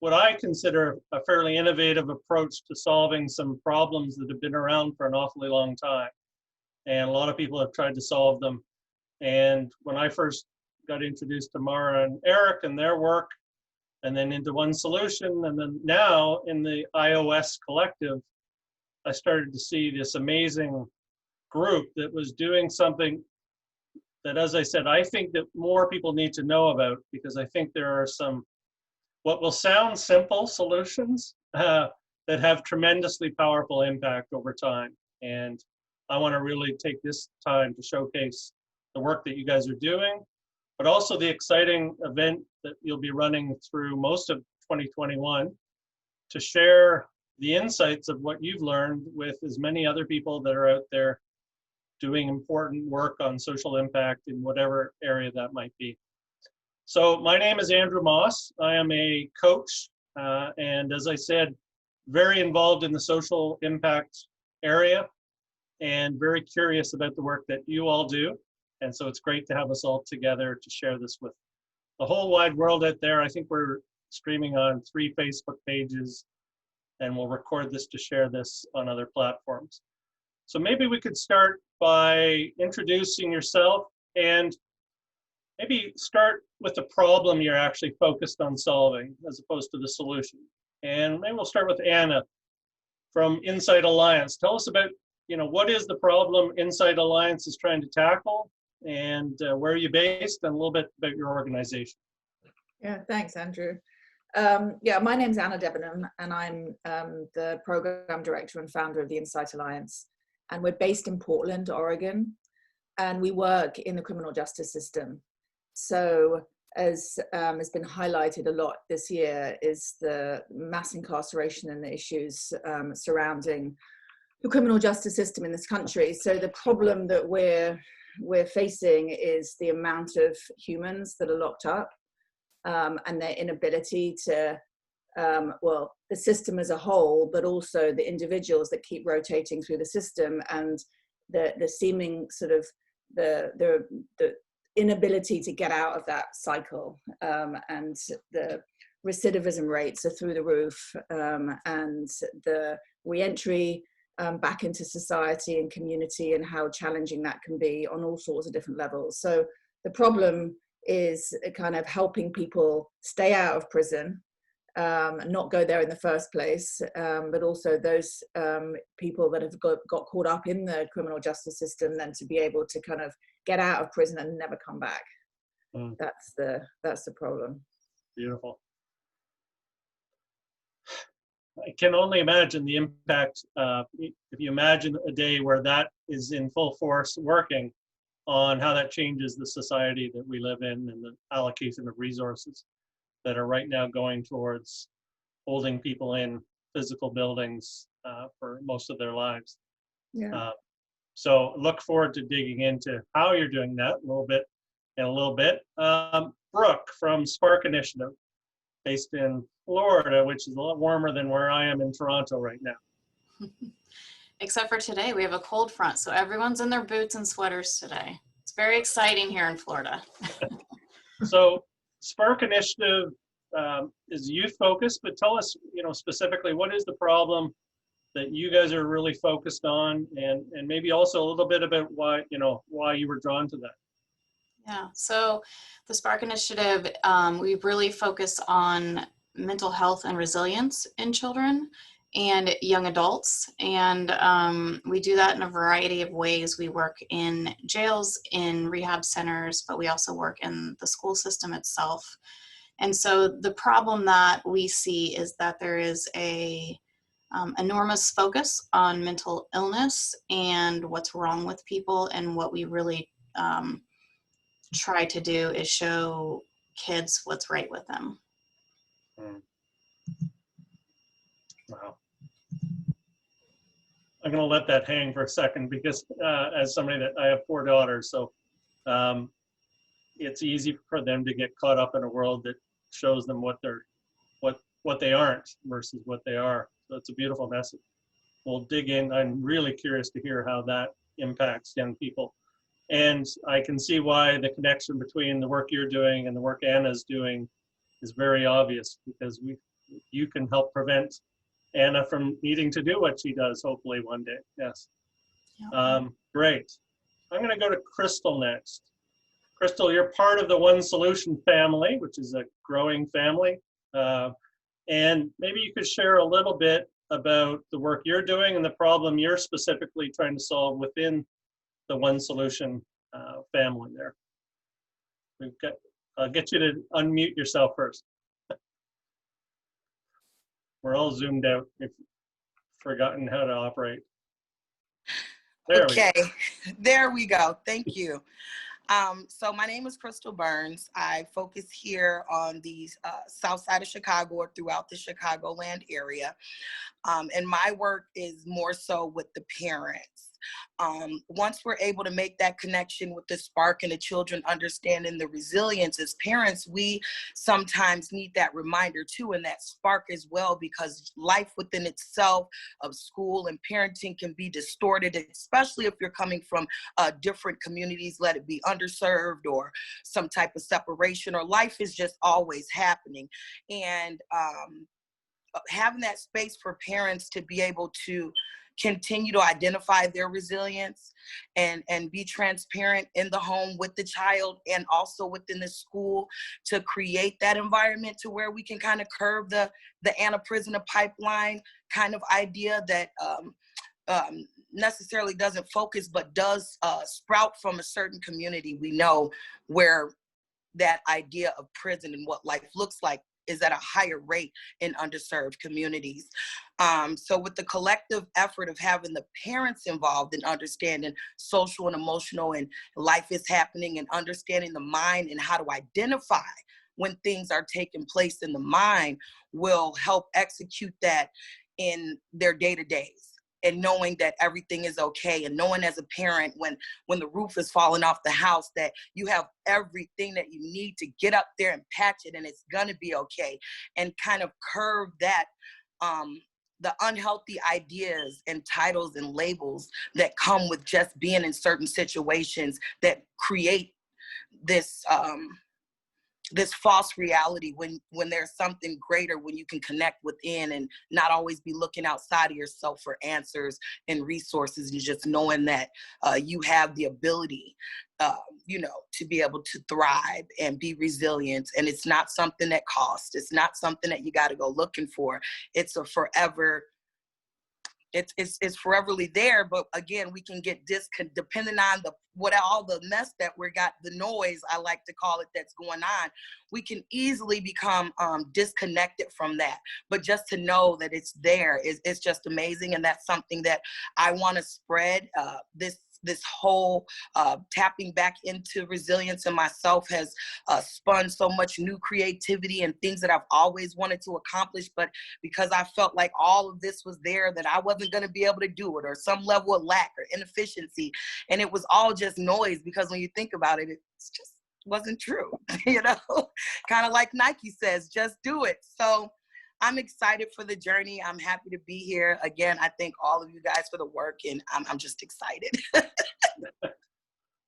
what I consider a fairly innovative approach to solving some problems that have been around for an awfully long time. And a lot of people have tried to solve them. And when I first got introduced to Mara and Eric and their work, and then into One Solution, and then now in the iOS collective, I started to see this amazing group that was doing something that, as I said, I think that more people need to know about, because I think there are some, what will sound simple solutions that have tremendously powerful impact over time. And I want to really take this time to showcase the work that you guys are doing, but also the exciting event that you'll be running through most of 2021 to share the insights of what you've learned with as many other people that are out there doing important work on social impact in whatever area that might be. So my name is Andrew Moss. I am a coach, and as I said, very involved in the social impact area and very curious about the work that you all do. And so it's great to have us all together to share this with the whole wide world out there. I think we're streaming on 3 Facebook pages, and we'll record this to share this on other platforms. So maybe we could start by introducing yourself and maybe start with the problem you're actually focused on solving as opposed to the solution. And maybe we'll start with Anna from Insight Alliance. Tell us about, what is the problem Insight Alliance is trying to tackle, and where are you based, and a little bit about your organization. Yeah, thanks, Andrew. My name's Anna Debenham, and I'm the program director and founder of the Insight Alliance. And we're based in Portland, Oregon, and we work in the criminal justice system. So as has been highlighted a lot this year is the mass incarceration and the issues surrounding the criminal justice system in this country. So the problem that we're facing is the amount of humans that are locked up and their inability to, the system as a whole, but also the individuals that keep rotating through the system, and the seeming sort of the inability to get out of that cycle, and the recidivism rates are through the roof, and the re-entry back into society and community, and how challenging that can be on all sorts of different levels. So the problem is kind of helping people stay out of prison, not go there in the first place, but also those people that have got caught up in the criminal justice system, then to be able to kind of get out of prison and never come back. That's the problem. Beautiful. I can only imagine the impact, if you imagine a day where that is in full force working, on how that changes the society that we live in and the allocation of resources that are right now going towards holding people in physical buildings for most of their lives. Yeah. So look forward to digging into how you're doing that a little bit. Brooke from Spark Initiative, based in Florida, which is a lot warmer than where I am in Toronto right now. Except for today, we have a cold front, so everyone's in their boots and sweaters today. It's very exciting here in Florida. So Spark Initiative is youth focused, but tell us, specifically, what is the problem that you guys are really focused on, and maybe also a little bit about why you were drawn to that. Yeah, so the Spark Initiative, we really focus on mental health and resilience in children and young adults, and we do that in a variety of ways. We work in jails, in rehab centers, but we also work in the school system itself. And so the problem that we see is that there is a enormous focus on mental illness and what's wrong with people, and what we really try to do is show kids what's right with them. Wow. I'm going to let that hang for a second, because as somebody that I have 4 daughters, so it's easy for them to get caught up in a world that shows them what they aren't versus what they are. So it's a beautiful message. We'll dig in. I'm really curious to hear how that impacts young people. And I can see why the connection between the work you're doing and the work Anna's doing is very obvious, because you can help prevent Anna from needing to do what she does, hopefully one day. Yes. Great. I'm going to go to Crystal next. Crystal, you're part of the One Solution family, which is a growing family. And maybe you could share a little bit about the work you're doing and the problem you're specifically trying to solve within the One Solution family there. I'll get you to unmute yourself first. We're all zoomed out. If forgotten how to operate. There okay, there we go. Thank you. So my name is Crystal Burns. I focus here on the south side of Chicago or throughout the Chicagoland area. And my work is more so with the parents. Once we're able to make that connection with the spark and the children understanding the resilience as parents, we sometimes need that reminder too, and that spark as well, because life within itself of school and parenting can be distorted, especially if you're coming from different communities, let it be underserved or some type of separation, or life is just always happening. And having that space for parents to be able to continue to identify their resilience and be transparent in the home with the child and also within the school to create that environment to where we can kind of curb the Anna prisoner pipeline kind of idea that necessarily doesn't focus but does sprout from a certain community. We know where that idea of prison and what life looks like is at a higher rate in underserved communities. So with the collective effort of having the parents involved in understanding social and emotional and life is happening and understanding the mind and how to identify when things are taking place in the mind will help execute that in their day-to-days. And knowing that everything is okay, and knowing as a parent when the roof is falling off the house that you have everything that you need to get up there and patch it and it's gonna be okay, and kind of curb that the unhealthy ideas and titles and labels that come with just being in certain situations that create this this false reality when there's something greater, when you can connect within and not always be looking outside of yourself for answers and resources, and just knowing that you have the ability to be able to thrive and be resilient. And it's not something that costs. It's not something that you got to go looking for. It's a forever it's foreverly there, but again, we can get depending on all the mess that we got, the noise, I like to call it, that's going on, we can easily become disconnected from that. But just to know that it's there is just amazing, and that's something that I want to spread. This whole tapping back into resilience in myself has spun so much new creativity and things that I've always wanted to accomplish, but because I felt like all of this was there, that I wasn't going to be able to do it, or some level of lack or inefficiency, and it was all just noise, because when you think about it, it's just wasn't true. Kind of like Nike says, just do it. So I'm excited for the journey. I'm happy to be here. Again, I thank all of you guys for the work, and I'm just excited.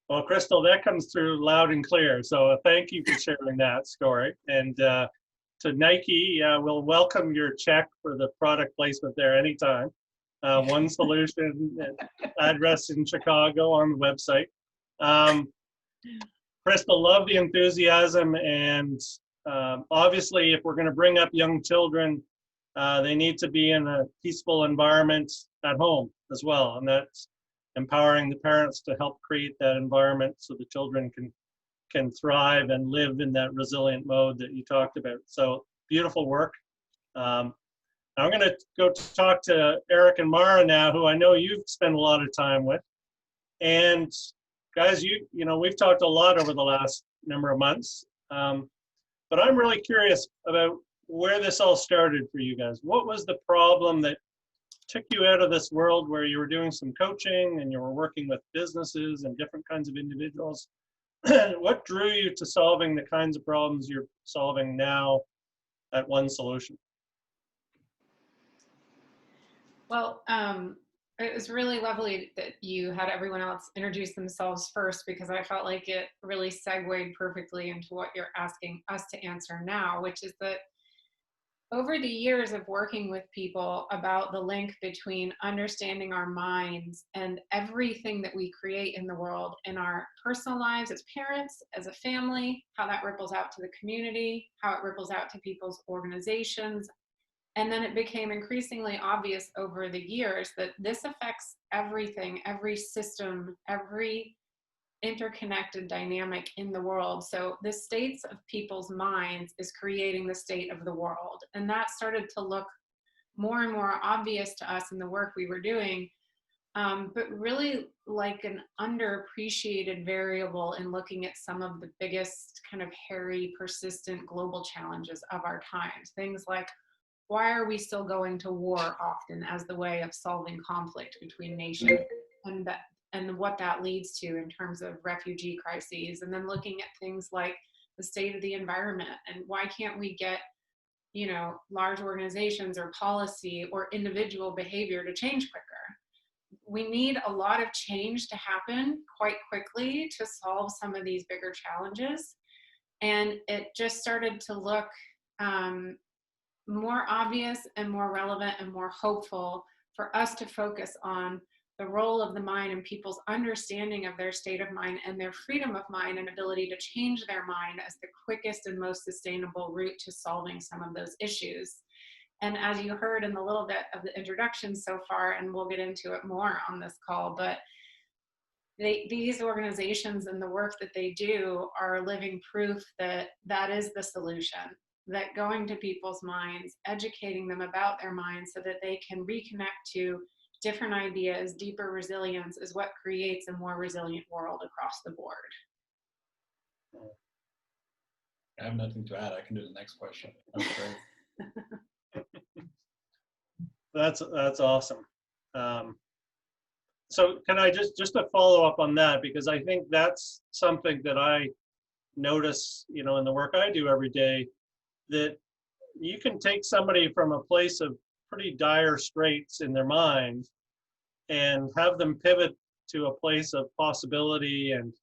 Well, Crystal, that comes through loud and clear. So thank you for sharing that story. And to Nike, we'll welcome your check for the product placement there anytime. One Solution address in Chicago on the website. Crystal, love the enthusiasm, and obviously, if we're going to bring up young children, they need to be in a peaceful environment at home as well, and that's empowering the parents to help create that environment so the children can thrive and live in that resilient mode that you talked about. So beautiful work. I'm going to go talk to Eric and Mara now, who I know you've spent a lot of time with. And guys, we've talked a lot over the last number of months. But I'm really curious about where this all started for you guys. What was the problem that took you out of this world where you were doing some coaching and you were working with businesses and different kinds of individuals? What drew you to solving the kinds of problems you're solving now at One Solution? Well, it was really lovely that you had everyone else introduce themselves first, because I felt like it really segued perfectly into what you're asking us to answer now, which is that over the years of working with people about the link between understanding our minds and everything that we create in the world, in our personal lives as parents, as a family, how that ripples out to the community, how it ripples out to people's organizations. And then it became increasingly obvious over the years that this affects everything, every system, every interconnected dynamic in the world. So the states of people's minds is creating the state of the world. And that started to look more and more obvious to us in the work we were doing, but really like an underappreciated variable in looking at some of the biggest kind of hairy, persistent global challenges of our times. Things like, why are we still going to war often as the way of solving conflict between nations, and what that leads to in terms of refugee crises? And then looking at things like the state of the environment, and why can't we get, you know, large organizations or policy or individual behavior to change quicker? We need a lot of change to happen quite quickly to solve some of these bigger challenges. And it just started to look more obvious and more relevant and more hopeful for us to focus on the role of the mind and people's understanding of their state of mind and their freedom of mind and ability to change their mind as the quickest and most sustainable route to solving some of those issues. And as you heard in the little bit of the introduction so far, and we'll get into it more on this call, but these organizations and the work that they do are living proof that that is the solution, that going to people's minds, educating them about their minds so that they can reconnect to different ideas, deeper resilience, is what creates a more resilient world across the board. I have nothing to add. I can do the next question. That's great. That's awesome. So can I just to follow up on that, because I think that's something that I notice, you know, in the work I do every day, that you can take somebody from a place of pretty dire straits in their mind and have them pivot to a place of possibility and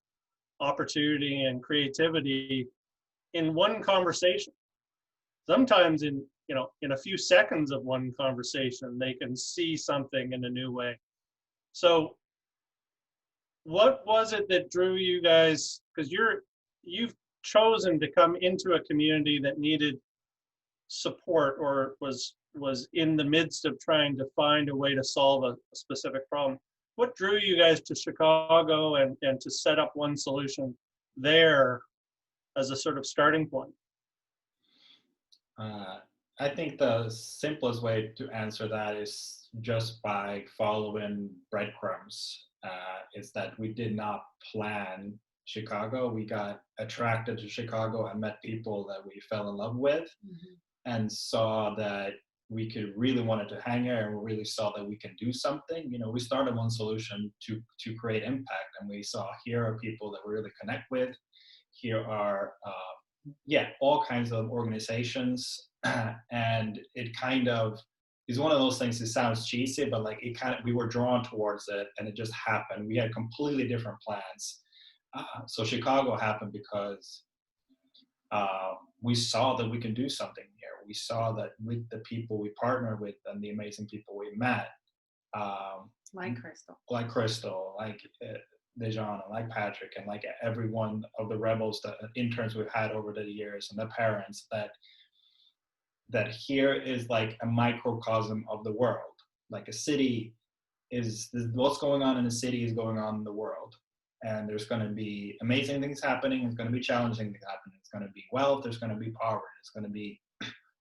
opportunity and creativity in one conversation. Sometimes in a few seconds of one conversation, they can see something in a new way. So what was it that drew you guys, because you've chosen to come into a community that needed support or was in the midst of trying to find a way to solve a specific problem. What drew you guys to Chicago and to set up One Solution there as a sort of starting point? I think the simplest way to answer that is just by following breadcrumbs. It's that we did not plan Chicago. We got attracted to Chicago and met people that we fell in love with, and saw that we could really wanted to hang here, and we really saw that we can do something. You know, we started One Solution to create impact, and we saw here are people that we really connect with. Here are all kinds of organizations, and it kind of is one of those things. It sounds cheesy, but like we were drawn towards it, and it just happened. We had completely different plans. So Chicago happened because we saw that we can do something here. We saw that with the people we partnered with and the amazing people we met, Like Crystal, like Dejana, like Patrick, and like every one of the rebels, the interns we've had over the years, and the parents, that here is like a microcosm of the world. Like a city is, what's going on in a city is going on in the world. And there's going to be amazing things happening. It's going to be challenging things happening. It's going to be wealth. There's going to be poverty. It's going to be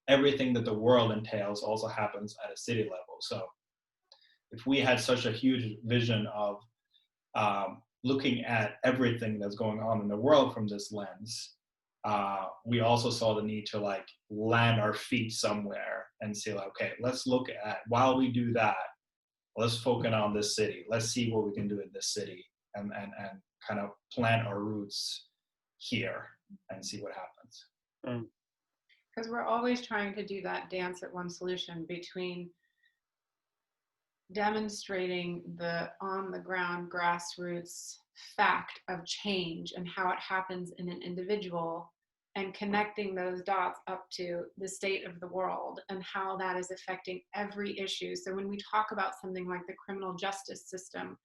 everything that the world entails also happens at a city level. So if we had such a huge vision of looking at everything that's going on in the world from this lens, we also saw the need to like land our feet somewhere and say, like, okay, let's look at, while we do that, let's focus on this city. Let's see what we can do in this city. And kind of plant our roots here and see what happens. Because we're always trying to do that dance at One Solution between demonstrating the on-the-ground grassroots fact of change and how it happens in an individual, and connecting those dots up to the state of the world and how that is affecting every issue. So when we talk about something like the criminal justice system,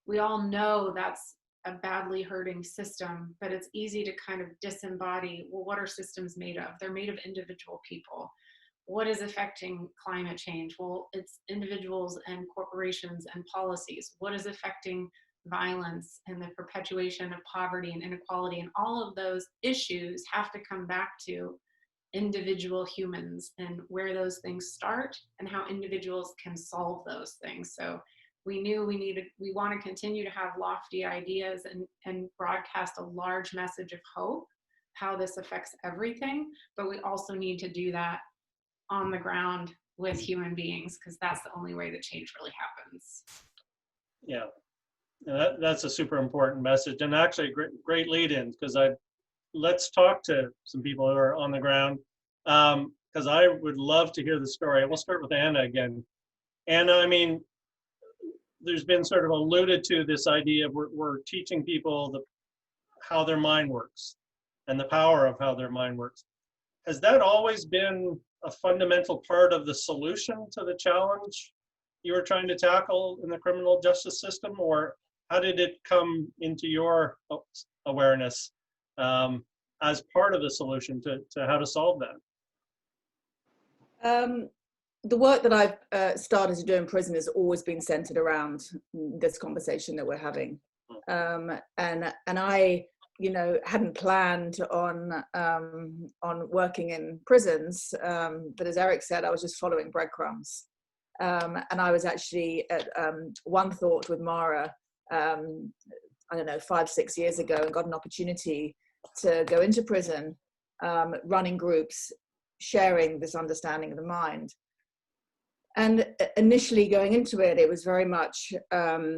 we all know that's a badly hurting system, but it's easy to kind of disembody, well, what are systems made of? They're made of individual people. What is affecting climate change? Well, it's individuals and corporations and policies. What is affecting violence and the perpetuation of poverty and inequality? And all of those issues have to come back to individual humans and where those things start and how individuals can solve those things. So we knew we want to continue to have lofty ideas and broadcast a large message of hope, how this affects everything, but we also need to do that on the ground with human beings, because that's the only way that change really happens. Yeah, that's a super important message, and actually a great lead-in, because let's talk to some people who are on the ground, because I would love to hear the story. We'll start with Anna again. Anna, I mean, there's been sort of alluded to this idea of we're teaching people how their mind works and the power of how their mind works. Has that always been a fundamental part of the solution to the challenge you were trying to tackle in the criminal justice system, or how did it come into your awareness as part of the solution to how to solve that? The work that I've started to do in prison has always been centered around this conversation that we're having. And I, hadn't planned on working in prisons, but as Eric said, I was just following breadcrumbs. And I was actually at One Thought with Mara, 5-6 years ago, and got an opportunity to go into prison, running groups, sharing this understanding of the mind. And initially going into it, it was very much, how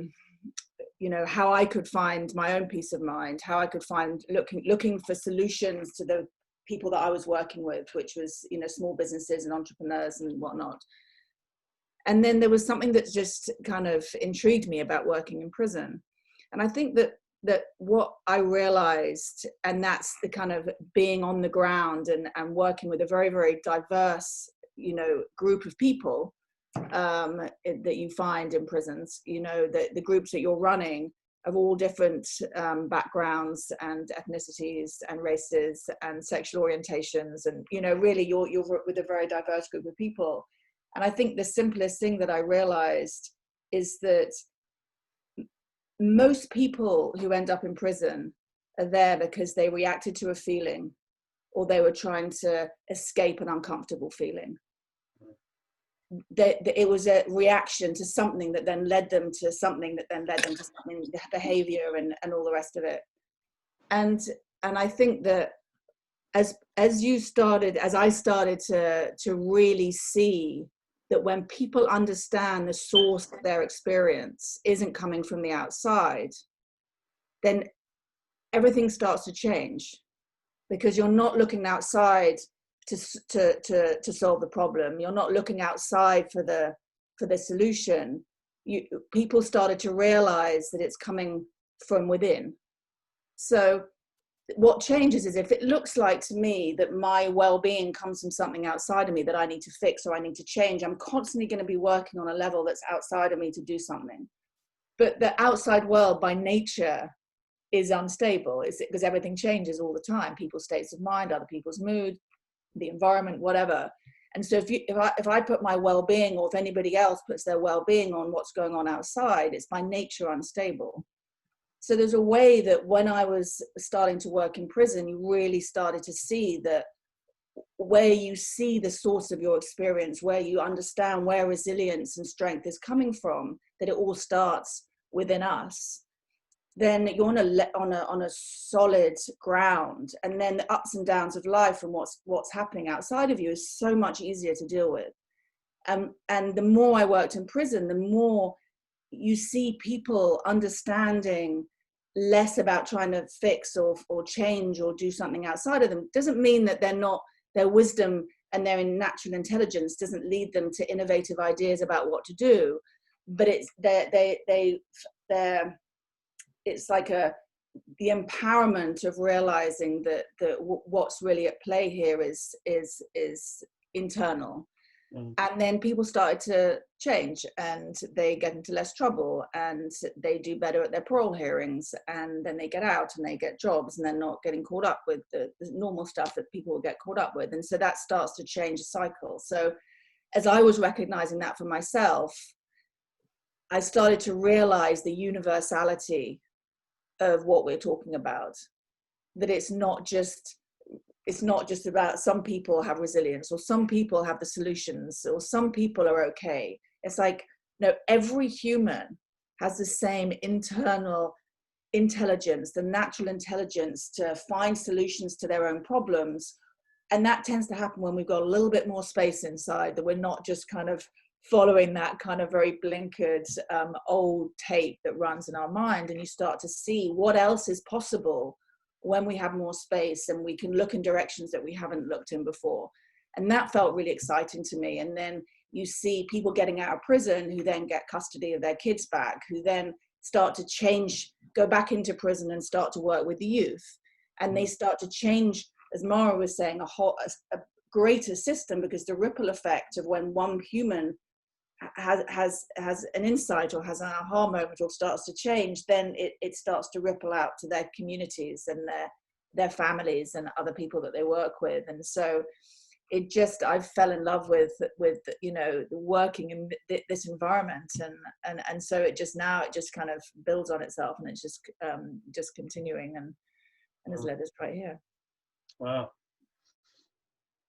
I could find my own peace of mind, how I could find looking for solutions to the people that I was working with, which was, small businesses and entrepreneurs and whatnot. And then there was something that just kind of intrigued me about working in prison. And I think that what I realized, and that's the kind of being on the ground and working with a very, very diverse, group of people, that you find in prisons, the groups that you're running of all different backgrounds and ethnicities and races and sexual orientations, and really you're with a very diverse group of people. And I think the simplest thing that I realized is that most people who end up in prison are there because they reacted to a feeling, or they were trying to escape an uncomfortable feeling. It was a reaction to something that then led them to something that then led them to something, behavior and all the rest of it. And I think that as I started to really see that when people understand the source of their experience isn't coming from the outside, then everything starts to change, because you're not looking outside to solve the problem. You're not looking outside for the solution. People started to realize that it's coming from within. So what changes is, if it looks like to me that my well-being comes from something outside of me that I need to fix or I need to change, I'm constantly going to be working on a level that's outside of me to do something. But the outside world by nature is unstable. It's because everything changes all the time. People's states of mind, other people's mood, the environment, whatever. And so if I put my well-being, or if anybody else puts their well-being on what's going on outside, it's by nature unstable. So there's a way that when I was starting to work in prison, you really started to see that where you see the source of your experience, where you understand where resilience and strength is coming from, that it all starts within us, then you're on a solid ground. And then the ups and downs of life and what's happening outside of you is so much easier to deal with. And the more I worked in prison, the more you see people understanding less about trying to fix or change or do something outside of them. Doesn't mean that their wisdom and their natural intelligence doesn't lead them to innovative ideas about what to do, but it's like the empowerment of realizing that what's really at play here is internal. And then people started to change, and they get into less trouble, and they do better at their parole hearings, and then they get out and they get jobs, and they're not getting caught up with the normal stuff that people will get caught up with. And so that starts to change the cycle. So as I was recognizing that for myself, I started to realize the universality of what we're talking about, that it's not just about some people have resilience, or some people have the solutions, or some people are okay. It's like, no, every human has the same internal intelligence, the natural intelligence to find solutions to their own problems. And that tends to happen when we've got a little bit more space inside, that we're not just kind of following that kind of very blinkered old tape that runs in our mind. And you start to see what else is possible when we have more space, and we can look in directions that we haven't looked in before. And that felt really exciting to me. And then you see people getting out of prison who then get custody of their kids back, who then start to change, go back into prison and start to work with the youth. And they start to change, as Mara was saying, a greater system, because the ripple effect of when one human has an insight or has an aha moment or starts to change, then it starts to ripple out to their communities and their families and other people that they work with. And so I fell in love with working in this environment, and so it just kind of builds on itself, and it's just continuing and has led us right here. Wow.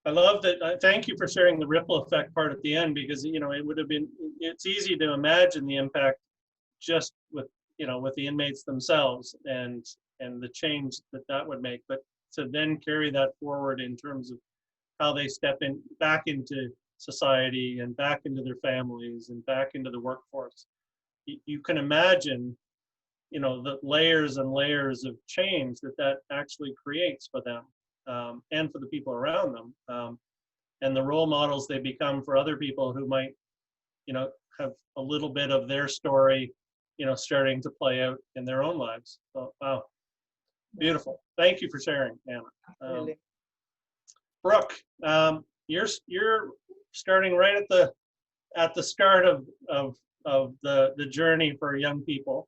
I love that. Thank you for sharing the ripple effect part at the end, because, it's easy to imagine the impact just with the inmates themselves and the change that would make, but to then carry that forward in terms of how they step back into society and back into their families and back into the workforce. You can imagine, the layers and layers of change that actually creates for them. And for the people around them, and the role models they become for other people who might, have a little bit of their story, starting to play out in their own lives. So, wow, beautiful. Thank you for sharing, Anna. Brooke, you're starting right at the start of the journey for young people.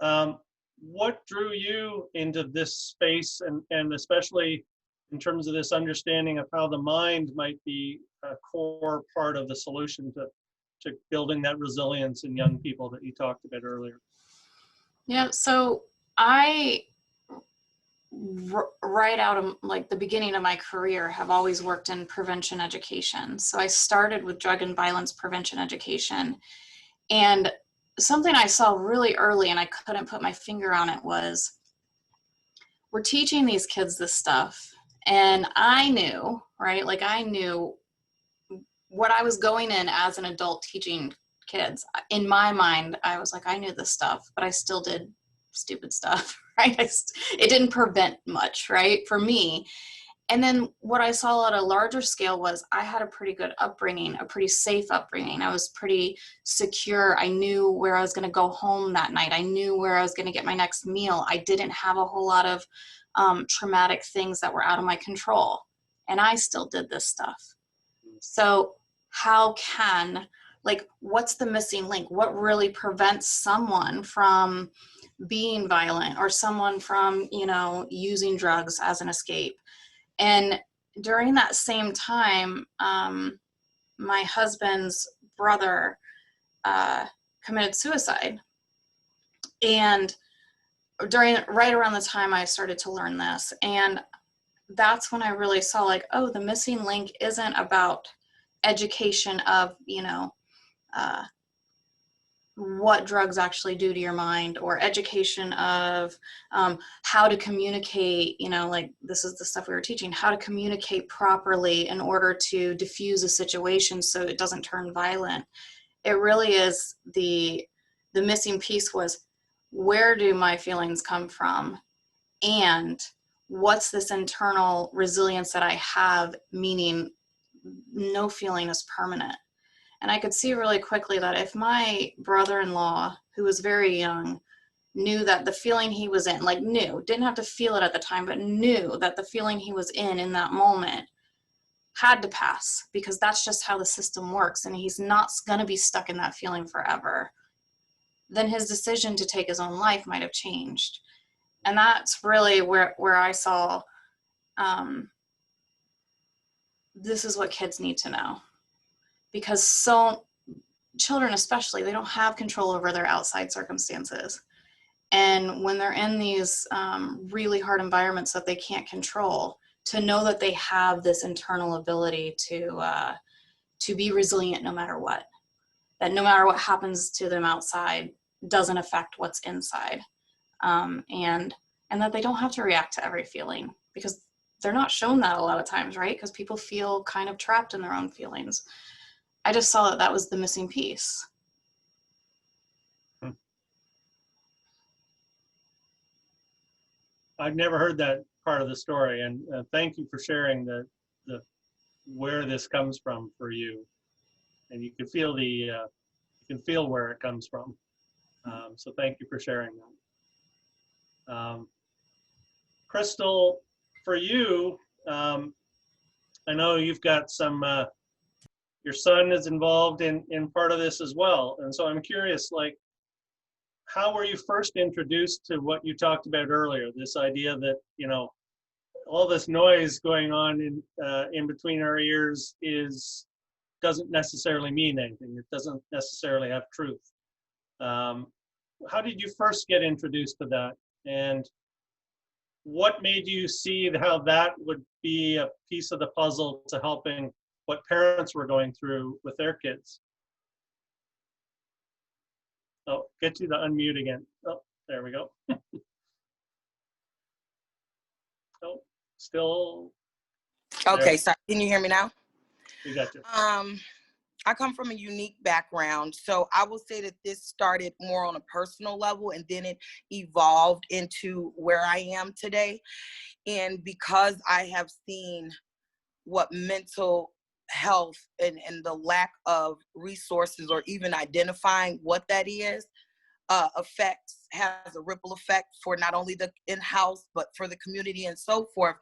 What drew you into this space, and especially in terms of this understanding of how the mind might be a core part of the solution to building that resilience in young people that you talked about earlier? Yeah, so I, right out of the beginning of my career, have always worked in prevention education. So I started with drug and violence prevention education. And something I saw really early, and I couldn't put my finger on it, was we're teaching these kids this stuff. And I knew, right? I knew what I was going in as an adult teaching kids. In my mind, I was like, I knew this stuff, but I still did stupid stuff, right? It didn't prevent much, right, for me. And then what I saw at a larger scale was I had a pretty good upbringing, a pretty safe upbringing. I was pretty secure. I knew where I was going to go home that night. I knew where I was going to get my next meal. I didn't have a whole lot of traumatic things that were out of my control. And I still did this stuff. So how can, what's the missing link? What really prevents someone from being violent, or someone from, using drugs as an escape? And during that same time, my husband's brother committed suicide. And right around the time I started to learn this, and that's when I really saw oh, the missing link isn't about education of, what drugs actually do to your mind, or education of how to communicate, this is the stuff we were teaching, how to communicate properly in order to diffuse a situation so it doesn't turn violent. It really is the missing piece was, where do my feelings come from? And what's this internal resilience that I have, meaning no feeling is permanent. And I could see really quickly that if my brother-in-law, who was very young, knew that the feeling he was in, like knew, didn't have to feel it at the time, but knew that the feeling he was in that moment had to pass, because that's just how the system works, and he's not going to be stuck in that feeling forever, then his decision to take his own life might have changed. And that's really where I saw, this is what kids need to know, because children especially, they don't have control over their outside circumstances. And when they're in these really hard environments that they can't control, to know that they have this internal ability to be resilient no matter what, that no matter what happens to them outside doesn't affect what's inside, and that they don't have to react to every feeling, because they're not shown that a lot of times, right? Because people feel kind of trapped in their own feelings. I just saw that was the missing piece. I've never heard that part of the story, and thank you for sharing the where this comes from for you, and you can feel where it comes from. So thank you for sharing that. Crystal, for you, I know you've got some. Your son is involved in part of this as well, and so I'm curious, like, how were you first introduced to what you talked about earlier, this idea that, you know, all this noise going on in between our ears doesn't necessarily mean anything. It doesn't necessarily have truth. How did you first get introduced to that? And what made you see how that would be a piece of the puzzle to helping what parents were going through with their kids? Oh, get you to unmute again. Oh, there we go. Oh, still. Okay, sorry. Can you hear me now? We got you. I come from a unique background, so I will say that this started more on a personal level, and then it evolved into where I am today. And because I have seen what mental health and the lack of resources, or even identifying what that is, has a ripple effect for not only the in-house, but for the community and so forth.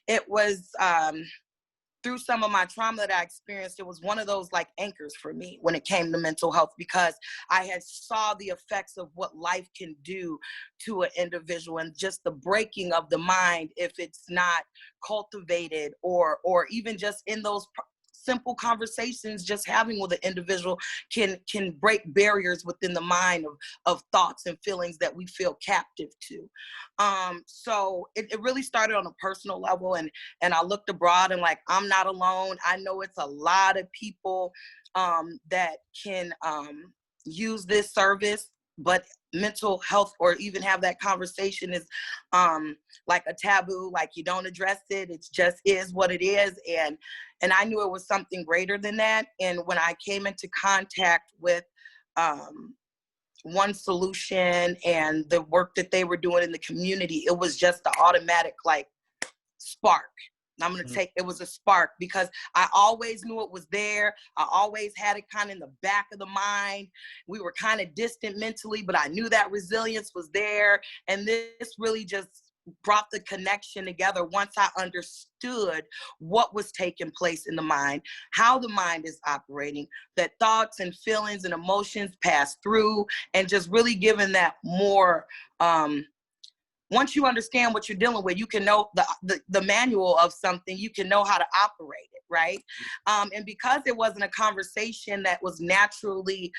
It was through some of my trauma that I experienced, it was one of those like anchors for me when it came to mental health, because I had saw the effects of what life can do to an individual, and just the breaking of the mind if it's not cultivated, or even just in those simple conversations just having with an individual can break barriers within the mind of thoughts and feelings that we feel captive to. So it really started on a personal level, and I looked abroad and like, I'm not alone. I know it's a lot of people that can use this service, but mental health, or even have that conversation, is like a taboo. Like, you don't address it. It just is what it is. And I knew it was something greater than that. And when I came into contact with One Solution and the work that they were doing in the community, it was just the automatic like spark. I'm going to take, it was a spark, because I always knew it was there. I always had it kind of in the back of the mind. We were kind of distant mentally, but I knew that resilience was there. And this really just brought the connection together once I understood what was taking place in the mind, how the mind is operating, that thoughts and feelings and emotions pass through, and just really giving that more, once you understand what you're dealing with, you can know the manual of something, you can know how to operate it, right? And because it wasn't a conversation that was naturally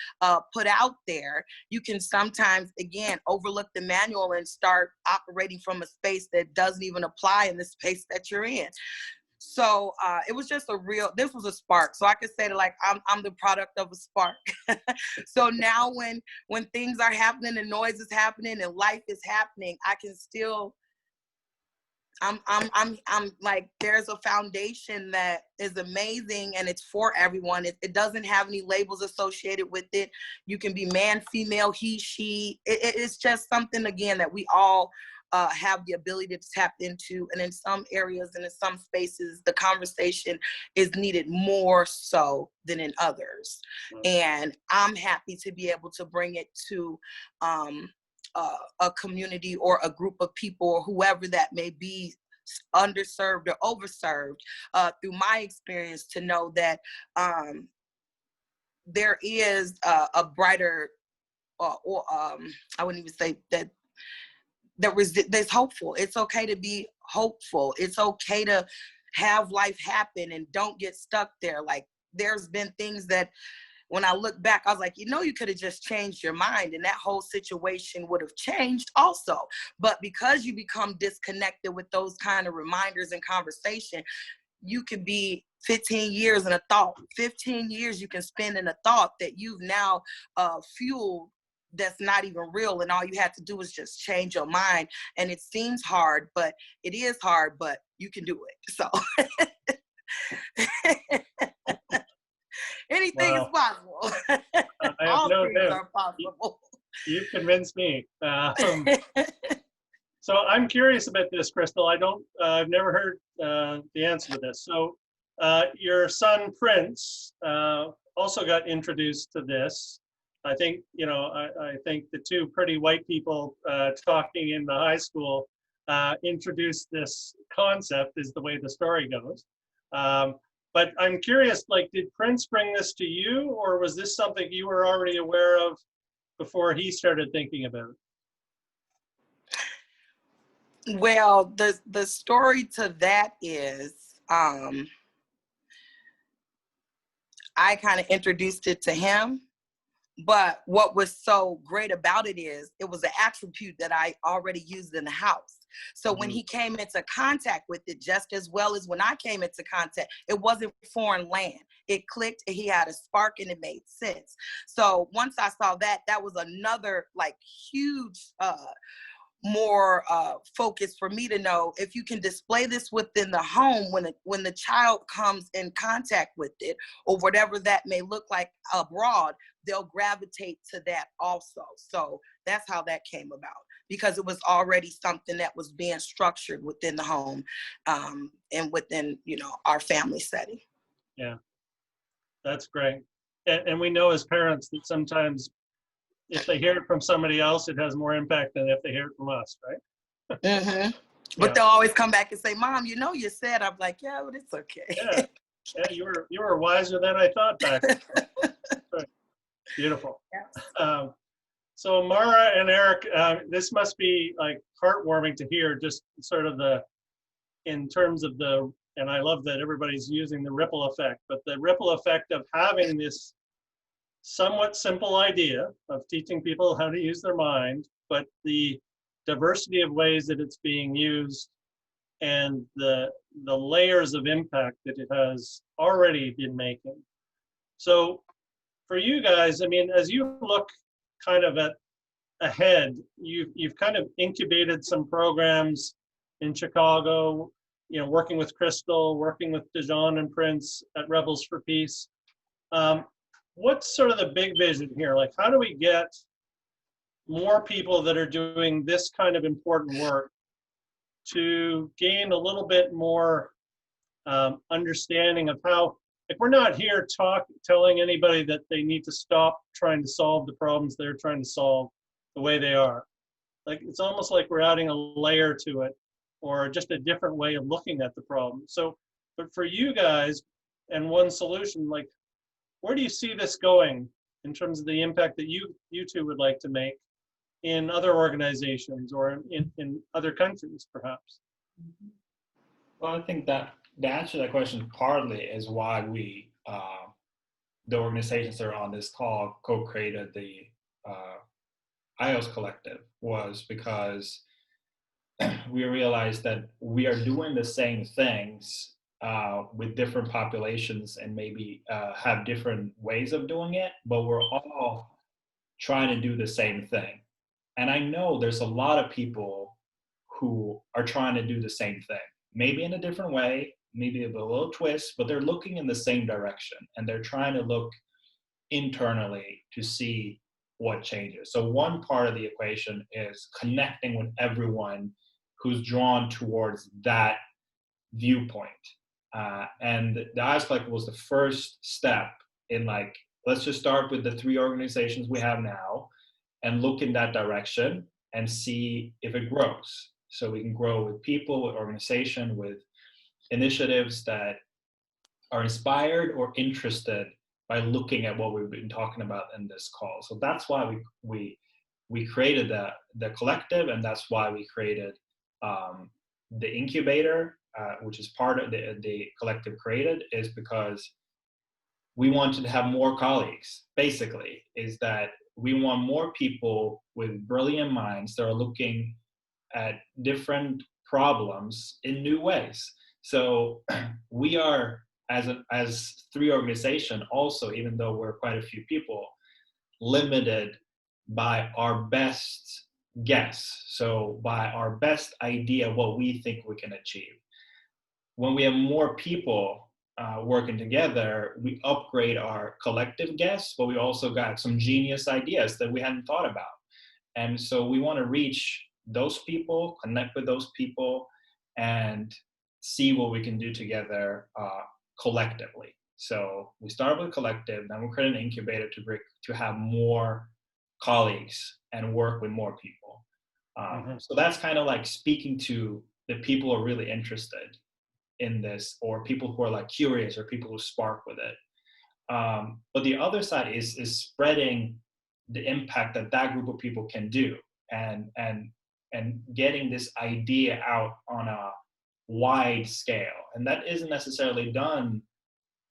put out there, you can sometimes, again, overlook the manual and start operating from a space that doesn't even apply in the space that you're in. So it was just this was a spark. So I could say that like, I'm the product of a spark. So now when things are happening and noise is happening and life is happening, I can still, I'm like, there's a foundation that is amazing, and it's for everyone. It doesn't have any labels associated with it. You can be man, female, he, she. It's just something, again, that we all have the ability to tap into. And in some areas and in some spaces, the conversation is needed more so than in others. And I'm happy to be able to bring it to a community or a group of people or whoever that may be underserved or overserved, through my experience, to know that there is a brighter, or I wouldn't even say that there's hopeful. It's okay to be hopeful. It's okay to have life happen and don't get stuck there. Like, there's been things that when I look back, I was like, you could have just changed your mind and that whole situation would have changed also. But because you become disconnected with those kind of reminders and conversation, you could be 15 years in a thought, 15 years you can spend in a thought that you've now fueled, that's not even real, and all you have to do is just change your mind. And it seems hard, but it is hard, but you can do it. So anything is possible. I have All no things doubt. are possible. You've convinced me. So I'm curious about this, Crystal. I've never heard the answer to this. So your son Prince also got introduced to this. I think, I think the two pretty white people talking in the high school introduced this concept, is the way the story goes. But I'm curious, like, did Prince bring this to you, or was this something you were already aware of before he started thinking about it? Well, the story to that is, I kind of introduced it to him. But what was so great about it is it was an attribute that I already used in the house. So when he came into contact with it, just as well as when I came into contact, it wasn't foreign land. It clicked and he had a spark and it made sense. So once I saw that, that was another like huge, more focus for me to know if you can display this within the home when the child comes in contact with it, or whatever that may look like abroad, they'll gravitate to that also. So that's how that came about, because it was already something that was being structured within the home, and within our family setting. Yeah, that's great. And we know as parents that sometimes if they hear it from somebody else, it has more impact than if they hear it from us, right? Mm-hmm. But Yeah. they'll always come back and say, "Mom, you said." I'm like, "Yeah, but it's okay." Yeah, you were wiser than I thought back then. Right. Beautiful. Yes. So Mara and Eric, this must be like heartwarming to hear, just sort of in terms of and I love that everybody's using the ripple effect, but the ripple effect of having this somewhat simple idea of teaching people how to use their mind, but the diversity of ways that it's being used and the layers of impact that it has already been making. So for you guys, I mean, as you look kind of ahead, you've kind of incubated some programs in Chicago, working with Crystal, working with Dejan and Prince at Rebels for Peace. What's sort of the big vision here? Like, how do we get more people that are doing this kind of important work to gain a little bit more understanding of how, like, we're not here telling anybody that they need to stop trying to solve the problems they're trying to solve the way they are. Like, it's almost like we're adding a layer to it, or just a different way of looking at the problem. So, but for you guys, and one solution, like, where do you see this going in terms of the impact that you two would like to make in other organizations or in other countries, perhaps? Well, I think that the answer to that question partly is why we, the organizations that are on this call, co-created the IOS Collective, was because we realized that we are doing the same things with different populations and maybe have different ways of doing it, but we're all trying to do the same thing. And I know there's a lot of people who are trying to do the same thing, maybe in a different way, maybe with a little twist, but they're looking in the same direction and they're trying to look internally to see what changes. So one part of the equation is connecting with everyone who's drawn towards that viewpoint. And the IOS Collective was the first step in, like, let's just start with the 3 organizations we have now and look in that direction and see if it grows. So we can grow with people, with organization, with initiatives that are inspired or interested by looking at what we've been talking about in this call. So that's why we created the collective, and that's why we created the incubator, which is part of the collective created, is because we wanted to have more colleagues. Basically, is that we want more people with brilliant minds that are looking at different problems in new ways. So we are, as three organization also, even though we're quite a few people, limited by our best guess. So by our best idea of what we think we can achieve. When we have more people working together, we upgrade our collective guess, but we also got some genius ideas that we hadn't thought about. And so we want to reach those people, connect with those people, and see what we can do together collectively. So we start with collective, then we create an incubator to have more colleagues and work with more people. So that's kind of like speaking to the people who are really interested in this, or people who are like curious, or people who spark with it. But the other side is spreading the impact that group of people can do, and getting this idea out on a wide scale. And that isn't necessarily done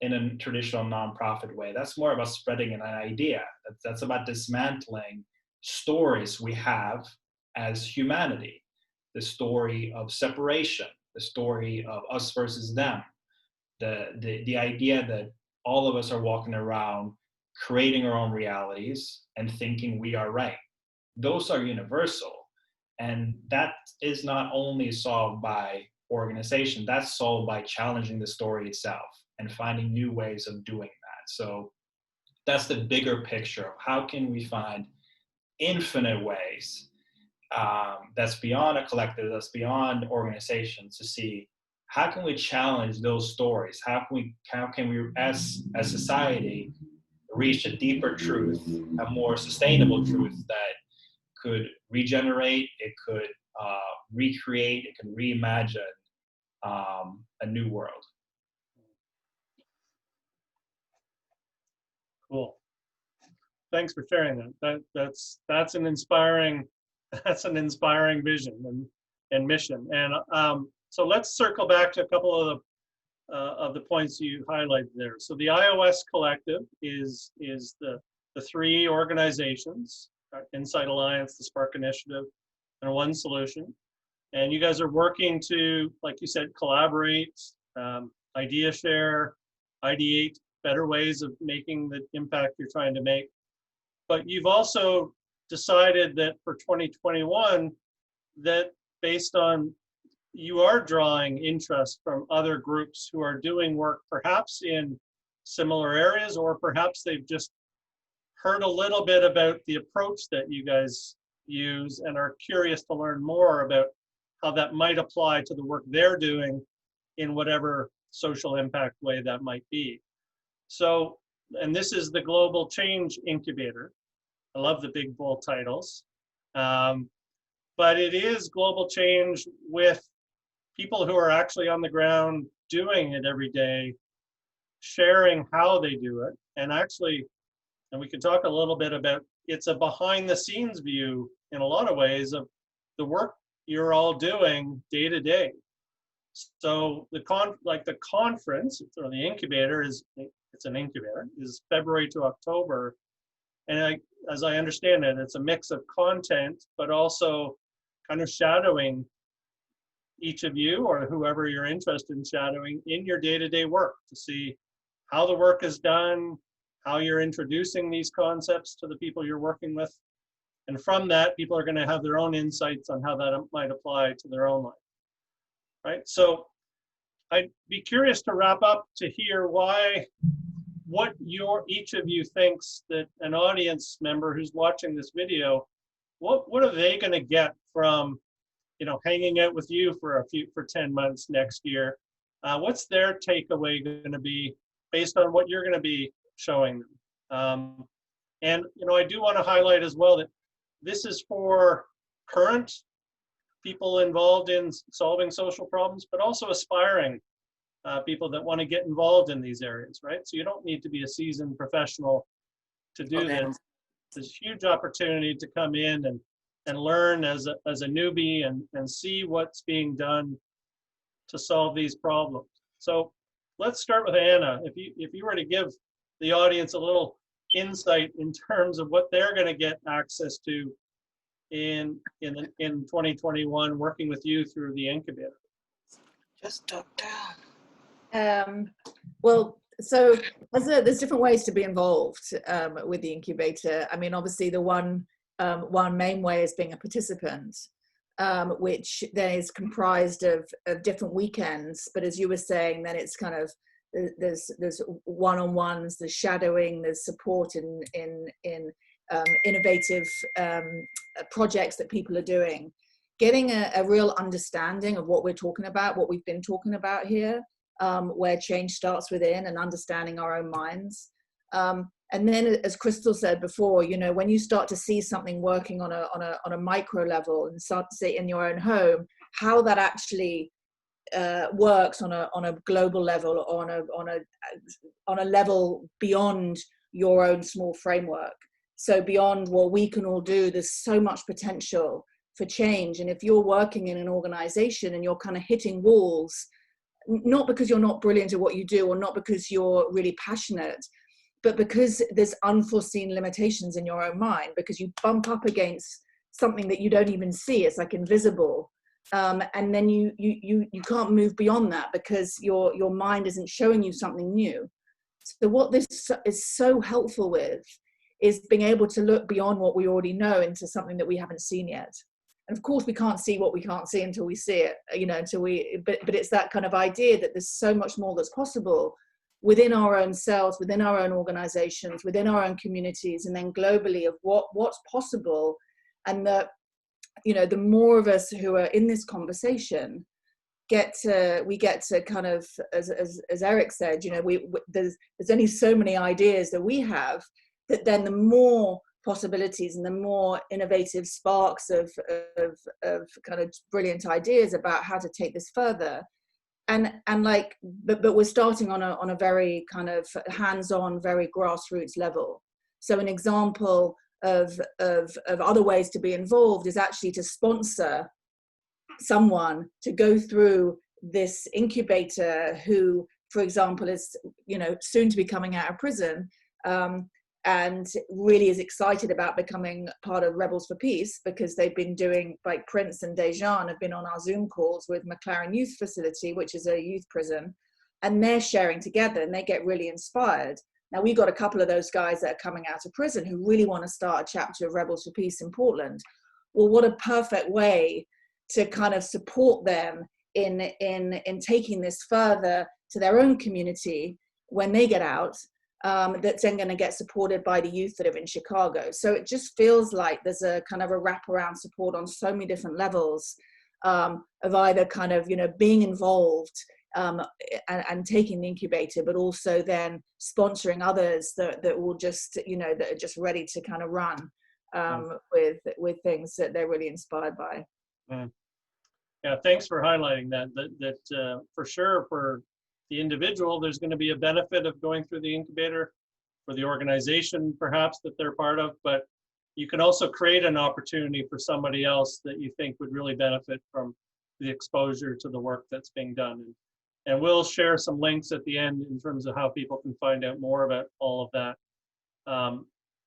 in a traditional nonprofit way. That's more about spreading an idea. That's about dismantling stories we have as humanity. The story of separation, the story of us versus them, the idea that all of us are walking around creating our own realities and thinking we are right. Those are universal. And that is not only solved by organization, that's solved by challenging the story itself and finding new ways of doing that. So that's the bigger picture of how can we find infinite ways that's beyond a collective, that's beyond organizations, to see how can we challenge those stories? How can we as a society reach a deeper truth, a more sustainable truth that could regenerate, it could recreate, it could reimagine a new world. Cool. Thanks for sharing that. That's an inspiring vision and mission. And so let's circle back to a couple of the points you highlighted there. So the iOS Collective is the three organizations: Insight Alliance, the Spark Initiative, and One Solution. And you guys are working to, like you said, collaborate, idea share, ideate better ways of making the impact you're trying to make. But you've also decided that for 2021, that based on, you are drawing interest from other groups who are doing work perhaps in similar areas, or perhaps they've just heard a little bit about the approach that you guys use and are curious to learn more about how that might apply to the work they're doing in whatever social impact way that might be. So, and this is the Global Change Incubator. I love the big bold titles. But it is global change with people who are actually on the ground doing it every day, sharing how they do it. And actually, and we can talk a little bit about, it's a behind the scenes view in a lot of ways of the work you're all doing day to day. So the conference, or the incubator, it's an incubator, is February to October. And as I understand it, it's a mix of content, but also kind of shadowing each of you or whoever you're interested in shadowing in your day-to-day work to see how the work is done, how you're introducing these concepts to the people you're working with. And from that, people are going to have their own insights on how that might apply to their own life, right? So I'd be curious to wrap up to hear what each of you thinks that an audience member who's watching this video, what are they going to get from, hanging out with you for 10 months next year? What's their takeaway going to be based on what you're going to be showing them? And I do want to highlight as well that this is for current people involved in solving social problems, but also aspiring people that want to get involved in these areas, right? So you don't need to be a seasoned professional to do this. There's a huge opportunity to come in and learn as a newbie and see what's being done to solve these problems. So let's start with Anna. If you were to give the audience a little insight in terms of what they're going to get access to in 2021, working with you through the incubator. Just duck down. Well, so there's different ways to be involved with the incubator. I mean, obviously the one main way is being a participant, which then is comprised of different weekends. But as you were saying, then it's kind of there's one-on-ones, there's shadowing, there's support in innovative projects that people are doing, getting a real understanding of what we're talking about, what we've been talking about here, where change starts within, and understanding our own minds. And then, as Crystal said before, you know, when you start to see something working on a micro level and start to see in your own home how that actually works on a global level, or on a level beyond your own small framework. So beyond what we can all do, there's so much potential for change. And if you're working in an organization and you're kind of hitting walls, not because you're not brilliant at what you do, or not because you're really passionate, but because there's unforeseen limitations in your own mind, because you bump up against something that you don't even see, it's like invisible. And then you can't move beyond that because your mind isn't showing you something new. So what this is so helpful with is being able to look beyond what we already know into something that we haven't seen yet. And of course we can't see what we can't see until we see it, you know, but it's that kind of idea that there's so much more that's possible within our own selves, within our own organizations, within our own communities, and then globally, of what's possible. And that, you know, the more of us who are in this conversation we get to kind of, as Eric said, you know, there's only so many ideas that we have, that then the more possibilities and the more innovative sparks of kind of brilliant ideas about how to take this further. And like, but we're starting on a very kind of hands-on, very grassroots level. So an example of other ways to be involved is actually to sponsor someone to go through this incubator who, for example, is, you know, soon to be coming out of prison, and really is excited about becoming part of Rebels for Peace, because they've been doing, like Prince and Dejan have been on our Zoom calls with McLaren Youth Facility, which is a youth prison, and they're sharing together and they get really inspired. Now we've got a couple of those guys that are coming out of prison who really want to start a chapter of Rebels for Peace in Portland. Well, what a perfect way to kind of support them in taking this further to their own community when they get out. That's then going to get supported by the youth that are in Chicago. So it just feels like there's a kind of a wraparound support on so many different levels, of either kind of, you know, being involved and taking the incubator, but also then sponsoring others that will just, you know, that are just ready to kind of run with things that they're really inspired by. Yeah, thanks for highlighting that for sure, for the individual, there's going to be a benefit of going through the incubator, for the organization perhaps that they're part of, but you can also create an opportunity for somebody else that you think would really benefit from the exposure to the work that's being done. And we'll share some links at the end in terms of how people can find out more about all of that.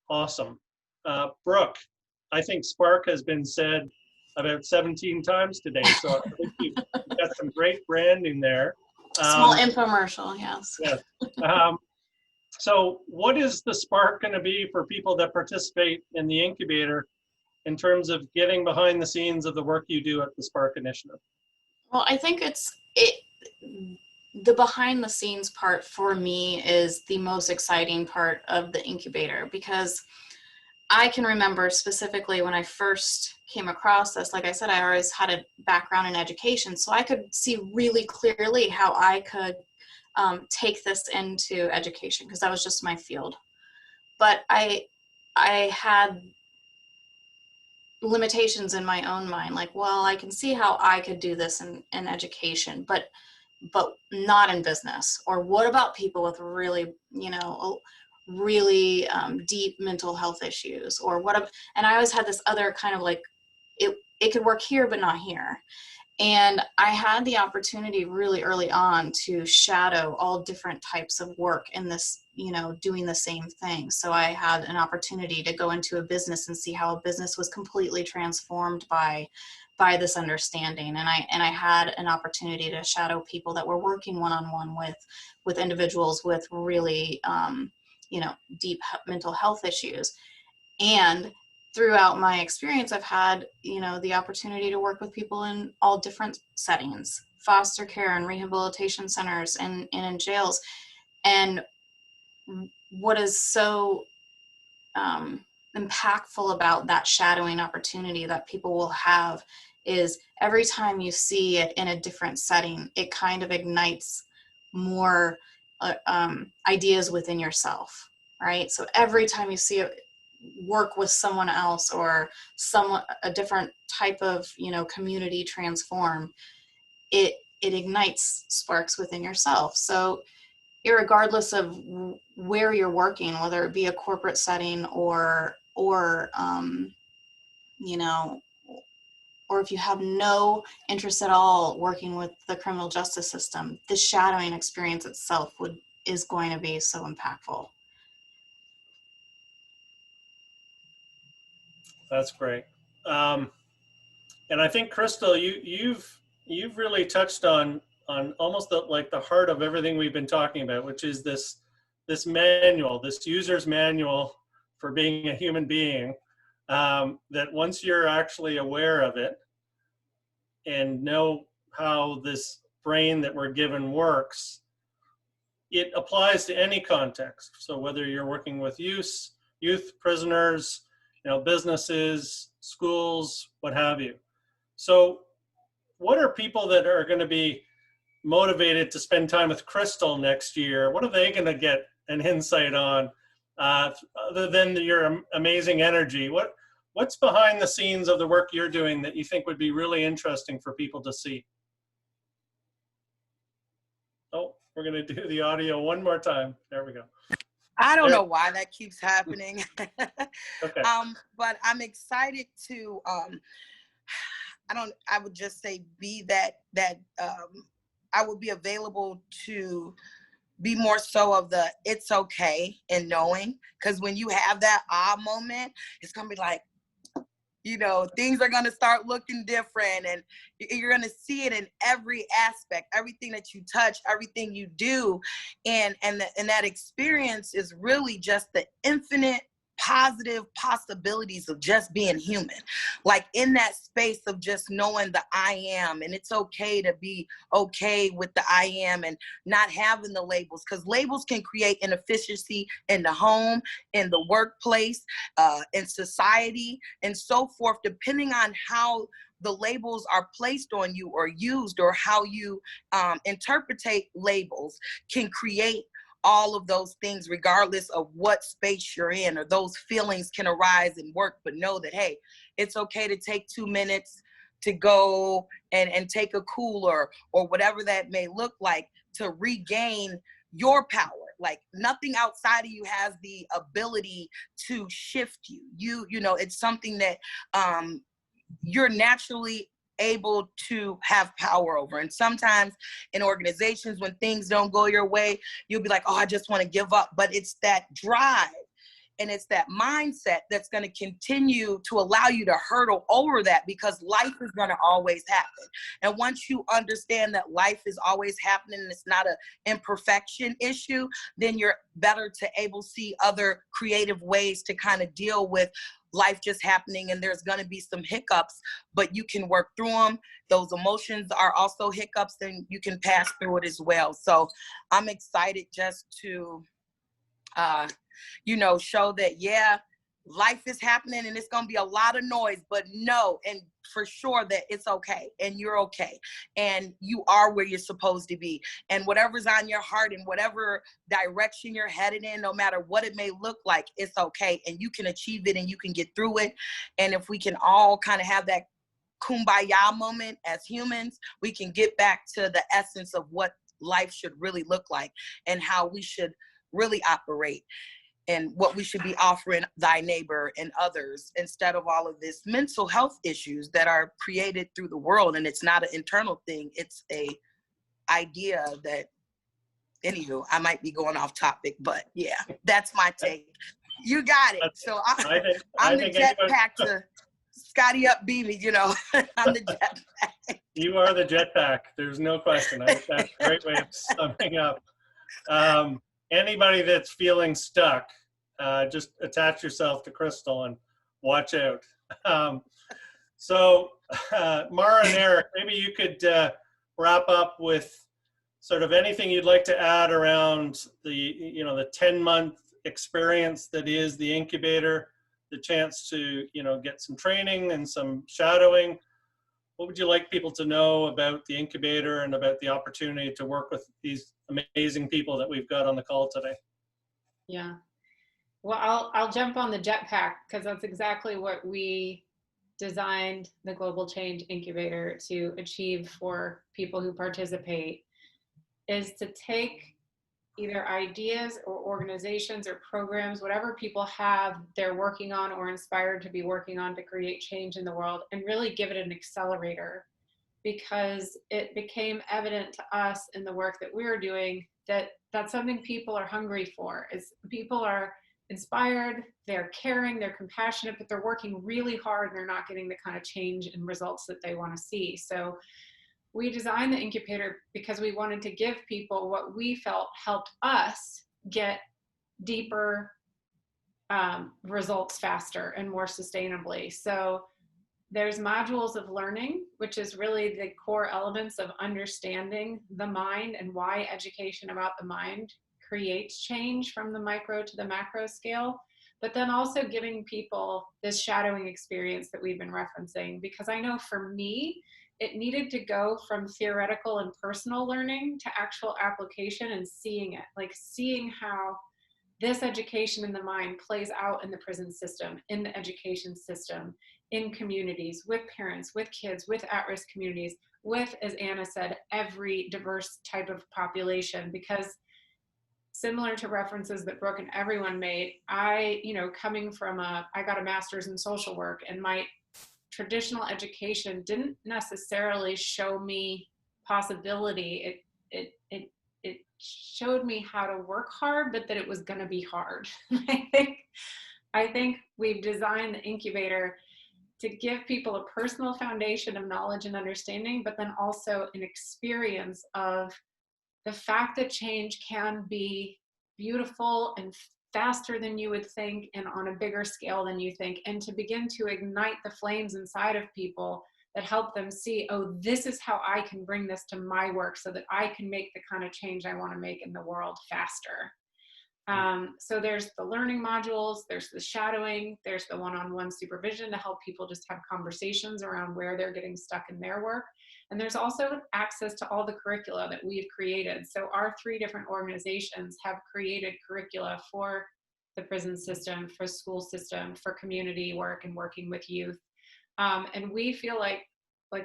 Awesome. Brooke, I think Spark has been said about 17 times today, so I think you've got some great branding there. Small infomercial, yes. Yes. So what is the spark going to be for people that participate in the incubator in terms of getting behind the scenes of the work you do at the Spark Initiative? Well, I think the behind the scenes part for me is the most exciting part of the incubator, because I can remember specifically when I first came across this. Like I said, I always had a background in education, so I could see really clearly how I could take this into education, because that was just my field. But I had limitations in my own mind, like, well, I can see how I could do this in education, but not in business. Or what about people with really, really deep mental health issues? Or and I always had this other kind of like, it could work here, but not here. And I had the opportunity really early on to shadow all different types of work in this, doing the same thing. So I had an opportunity to go into a business and see how a business was completely transformed by this understanding. And I had an opportunity to shadow people that were working one-on-one with individuals with really, deep mental health issues. And throughout my experience, I've had, the opportunity to work with people in all different settings, foster care and rehabilitation centers and in jails. And what is so impactful about that shadowing opportunity that people will have is every time you see it in a different setting, it kind of ignites more ideas within yourself, right? So every time you see it work with someone else or a different type of community transform, it ignites sparks within yourself. So irregardless of where you're working, whether it be a corporate setting or or if you have no interest at all working with the criminal justice system, the shadowing experience itself is going to be so impactful. That's great. And I think, Crystal, you've really touched on almost the heart of everything we've been talking about, which is this manual, this user's manual for being a human being, that once you're actually aware of it and know how this brain that we're given works, it applies to any context. So whether you're working with youth, prisoners, businesses, schools, what have you. So what are people that are going to be motivated to spend time with Crystal next year? What are they going to get an insight on, other than your amazing energy? What's behind the scenes of the work you're doing that you think would be really interesting for people to see? Oh, we're going to do the audio one more time. There we go. I don't know why that keeps happening. Okay. But I'm excited to, I would just say I would be available to be more so of the it's okay and knowing, because when you have that moment, it's going to be like, things are going to start looking different, and you're going to see it in every aspect, everything that you touch, everything you do. And that experience is really just the infinite positive possibilities of just being human, like in that space of just knowing the I am. And it's okay to be okay with the I am and not having the labels, because labels can create inefficiency in the home, in the workplace, in society, and so forth, depending on how the labels are placed on you or used, or how you interpretate labels can create all of those things, regardless of what space you're in, or those feelings can arise and work. But know that, hey, it's okay to take 2 minutes to go and take a cooler, or whatever that may look like, to regain your power. Like nothing outside of you has the ability to shift you. It's something that you're naturally able to have power over. And sometimes in organizations, when things don't go your way, you'll be like, oh, I just want to give up. But it's that drive and it's that mindset that's going to continue to allow you to hurdle over that, because life is going to always happen. And once you understand that life is always happening and it's not an imperfection issue, then you're better to able to see other creative ways to kind of deal with life just happening. And there's going to be some hiccups, but you can work through them. Those emotions are also hiccups, and you can pass through it as well. So I'm excited just to show that, yeah, life is happening and it's going to be a lot of noise, but know and for sure that it's okay and you're okay and you are where you're supposed to be, and whatever's on your heart and whatever direction you're headed in, no matter what it may look like, it's okay and you can achieve it and you can get through it. And if we can all kind of have that kumbaya moment as humans, we can get back to the essence of what life should really look like and how we should really operate and what we should be offering thy neighbor and others, instead of all of this mental health issues that are created through the world. And it's not an internal thing, it's a idea that, anywho, I might be going off topic, but yeah, that's my take. You got it. So I'm the jetpack to Scotty up Beamy, you know. I'm the jetpack. You are the jetpack. There's no question. I think that's a great way of summing up. Anybody that's feeling stuck, just attach yourself to Crystal and watch out. So Mara and Eric, maybe you could wrap up with sort of anything you'd like to add around the 10-month experience that is the incubator, the chance to, get some training and some shadowing. What would you like people to know about the incubator and about the opportunity to work with these amazing people that we've got on the call today? Yeah. Well, I'll jump on the jetpack because that's exactly what we designed the Global Change Incubator to achieve for people who participate, is to take either ideas or organizations or programs, whatever people have they're working on or inspired to be working on to create change in the world, and really give it an accelerator, because it became evident to us in the work that we were doing that that's something people are hungry for. Is people are inspired, they're caring, they're compassionate, but they're working really hard and they're not getting the kind of change and results that they want to see. So we designed the incubator because we wanted to give people what we felt helped us get deeper results faster and more sustainably. So there's modules of learning, which is really the core elements of understanding the mind and why education about the mind creates change from the micro to the macro scale, but then also giving people this shadowing experience that we've been referencing. Because I know for me, it needed to go from theoretical and personal learning to actual application and seeing it, like seeing how this education in the mind plays out in the prison system, in the education system, in communities, with parents, with kids, with at-risk communities, with, as Anna said, every diverse type of population. Because similar to references that Brooke and everyone made, I got a master's in social work, and my traditional education didn't necessarily show me possibility. It showed me how to work hard, but that it was going to be hard. I think we've designed the incubator to give people a personal foundation of knowledge and understanding, but then also an experience of the fact that change can be beautiful and faster than you would think and on a bigger scale than you think, and to begin to ignite the flames inside of people that help them see, oh, this is how I can bring this to my work so that I can make the kind of change I want to make in the world faster. So there's the learning modules, there's the shadowing, there's the one-on-one supervision to help people just have conversations around where they're getting stuck in their work. And there's also access to all the curricula that we've created. So our 3 different organizations have created curricula for the prison system, for school system, for community work and working with youth. And we feel like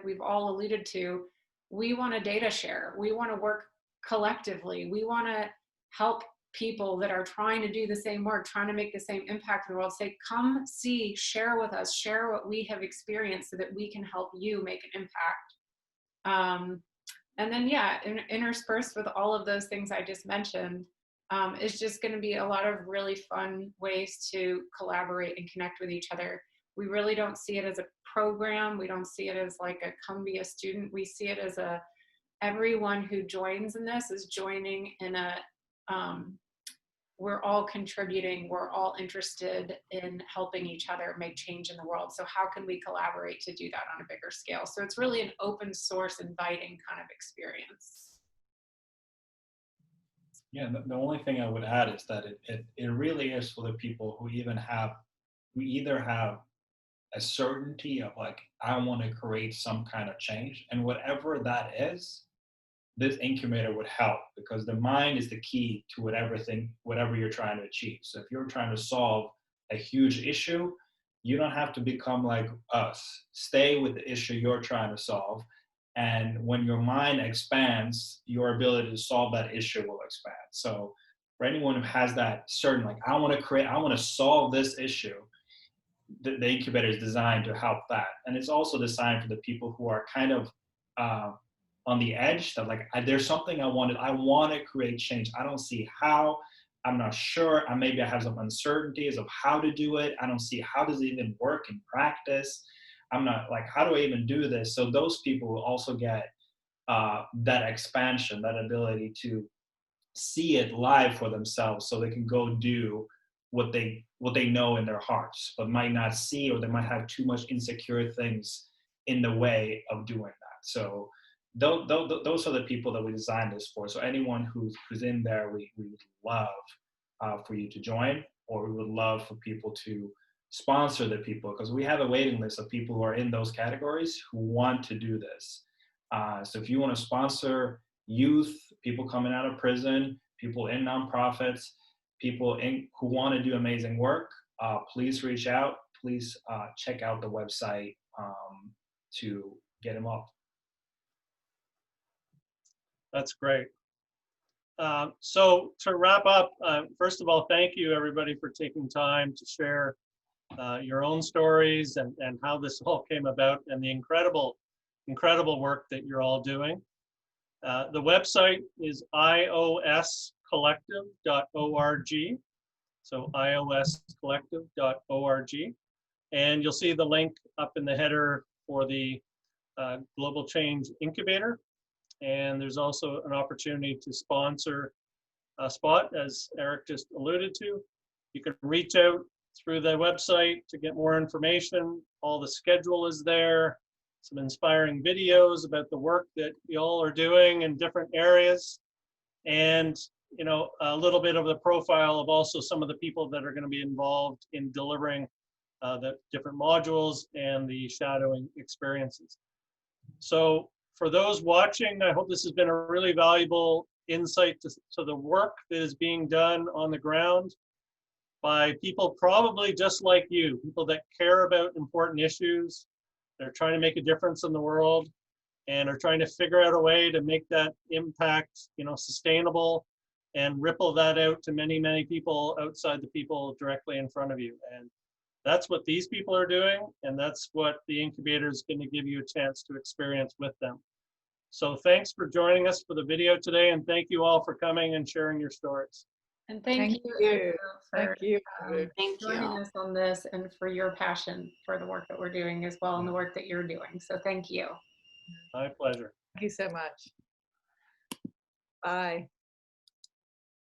we've all alluded to, we want to data share. We want to work collectively. We want to help people that are trying to do the same work, trying to make the same impact in the world, say, come see, share with us, share what we have experienced so that we can help you make an impact. And then, yeah, interspersed with all of those things I just mentioned, is just going to be a lot of really fun ways to collaborate and connect with each other. We really don't see it as a program. We don't see it as like a come be a student. We see it as everyone who joins in this is joining in a, we're all contributing, we're all interested in helping each other make change in the world. So how can we collaborate to do that on a bigger scale? So it's really an open source, inviting kind of experience. Yeah, the only thing I would add is that it really is for the people who even have we either have a certainty of like, I want to create some kind of change, and whatever that is, this incubator would help, because the mind is the key to whatever you're trying to achieve. So if you're trying to solve a huge issue, you don't have to become like us. Stay with the issue you're trying to solve. And when your mind expands, your ability to solve that issue will expand. So for anyone who has that certain, like, I want to solve this issue, the incubator is designed to help that. And it's also designed for the people who are kind of on the edge, that like, there's something I want to create change. I don't see how, I'm not sure. Maybe I have some uncertainties of how to do it. I don't see how does it even work in practice. I'm not like, how do I even do this? So those people will also get that expansion, that ability to see it live for themselves, so they can go do what they know in their hearts, but might not see, or they might have too much insecure things in the way of doing that. So those are the people that we designed this for. So anyone who's in there, we would love for you to join, or we would love for people to sponsor the people, because we have a waiting list of people who are in those categories who want to do this. So if you want to sponsor youth, people coming out of prison, people in nonprofits, people who want to do amazing work, please reach out. Please check out the website to get involved. That's great. So to wrap up, first of all, thank you everybody for taking time to share your own stories and how this all came about, and the incredible work that you're all doing. The website is ioscollective.org. So ioscollective.org. And you'll see the link up in the header for the Global Change Incubator. And there's also an opportunity to sponsor a spot, as Eric just alluded to. You can reach out through the website to get more information. All the schedule is there, some inspiring videos about the work that you all are doing in different areas, and a little bit of the profile of also some of the people that are going to be involved in delivering the different modules and the shadowing experiences. So for those watching, I hope this has been a really valuable insight to the work that is being done on the ground by people probably just like you, people that care about important issues. They're trying to make a difference in the world and are trying to figure out a way to make that impact, sustainable, and ripple that out to many, many people outside the people directly in front of you. And that's what these people are doing, and that's what the incubator is going to give you a chance to experience with them. So thanks for joining us for the video today, and thank you all for coming and sharing your stories. And thank you for joining us on this, and for your passion for the work that we're doing as well, and the work that you're doing. So thank you. My pleasure. Thank you so much. Bye.